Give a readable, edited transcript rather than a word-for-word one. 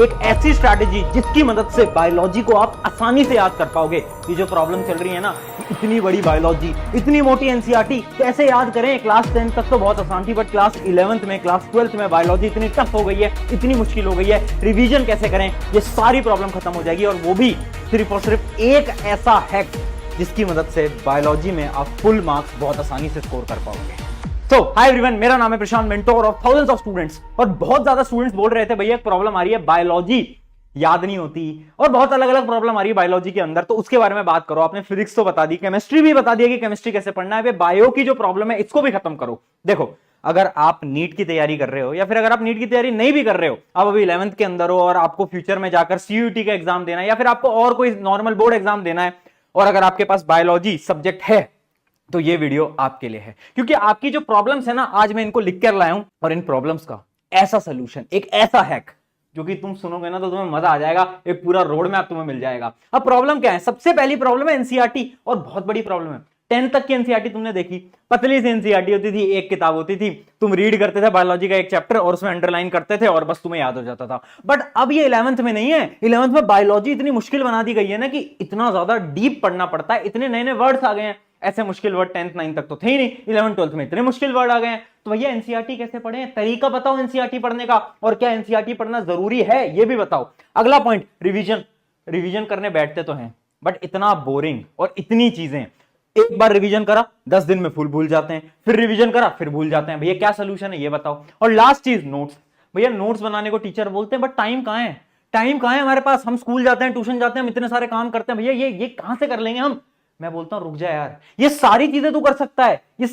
एक ऐसी स्ट्रैटेजी जिसकी मदद से बायोलॉजी को आप आसानी से याद कर पाओगे। ये जो प्रॉब्लम चल रही है ना, इतनी बड़ी बायोलॉजी, इतनी मोटी एनसीईआरटी कैसे याद करें। क्लास 10 तक तो बहुत आसान थी, बट क्लास 11th में, क्लास 12th में बायोलॉजी इतनी टफ हो गई है, इतनी मुश्किल हो गई है। रिवीजन कैसे करें, ये सारी प्रॉब्लम खत्म हो जाएगी, और वो भी सिर्फ और सिर्फ एक ऐसा हैक जिसकी मदद से बायोलॉजी में आप फुल मार्क्स बहुत आसानी से स्कोर कर पाओगे। तो हाय एवरीवन, मेरा नाम है Prashant, mentor of thousands of students. और बहुत ज्यादा स्टूडेंट्स बोल रहे थे भैया एक प्रॉब्लम आ रही है, बायोलॉजी याद नहीं होती, और बहुत अलग अलग प्रॉब्लम आ रही है बायोलॉजी के अंदर। तो उसके बारे में बात करो। आपने फिजिक्स तो बता दी, केमिस्ट्री भी बता दिया कि केमिस्ट्री कैसे पढ़ना है। बायो की जो प्रॉब्लम है इसको भी खत्म करो। देखो, अगर आप नीट की तैयारी कर रहे हो, या फिर अगर आप नीट की तैयारी नहीं भी कर रहे हो, आप अभी 11th के अंदर हो और आपको फ्यूचर में जाकर सीयूईटी का एग्जाम देना है, या फिर आपको और कोई नॉर्मल बोर्ड एग्जाम देना है, और अगर आपके पास बायोलॉजी सब्जेक्ट है, तो ये वीडियो आपके लिए है। क्योंकि आपकी जो प्रॉब्लम्स है ना, आज मैं इनको लिख कर लाया हूं, और इन प्रॉब्लम्स का ऐसा सोल्यूशन, एक ऐसा हैक जो कि तुम सुनोगे ना तो तुम्हें मजा आ जाएगा। एक पूरा रोड मैप तुम्हें मिल जाएगा। अब प्रॉब्लम क्या है? सबसे पहली प्रॉब्लम है एनसीईआरटी, और बहुत बड़ी प्रॉब्लम है। 10th तक की एनसीईआरटी तुमने देखी, पतली सी एनसीईआरटी होती थी, एक किताब होती थी, तुम रीड करते थे बायोलॉजी का एक चैप्टर और उसमें अंडरलाइन करते थे और बस तुम्हें याद हो जाता था। बट अब ये 11th में नहीं है। 11th में बायोलॉजी इतनी मुश्किल बना दी गई है ना कि इतना ज्यादा डीप पढ़ना पड़ता है, इतने नए नए वर्ड्स आ गए हैं। ऐसे मुश्किल वर्ड 10th 9th तक तो थे ही नहीं, 11th 12th में इतने मुश्किल वर्ड आ गए हैं। तो भैया एनसीईआरटी कैसे पढ़ें? तरीका बताओ एनसीईआरटी पढ़ने का, और क्या एनसीईआरटी पढ़ना जरूरी है ये भी बताओ। अगला पॉइंट, रिवीजन। रिवीजन करने बैठते तो हैं, बट इतना बोरिंग और इतनी चीजें। एक बार रिवीजन करा, 10 दिन में फुल भूल जाते हैं, फिर रिवीजन करा, फिर भूल जाते हैं। भैया क्या सोल्यूशन है ये बताओ। और लास्ट चीज, नोट्स। भैया नोट्स बनाने को टीचर बोलते हैं, बट टाइम कहां है? टाइम कहां है हमारे पास? हम स्कूल जाते हैं, ट्यूशन जाते हैं, हम इतने सारे काम करते हैं, भैया ये कहां से कर लेंगे हम? मैं बोलता हूं रुक जा यार, ये सारी चीजें तू कर सकता है। ये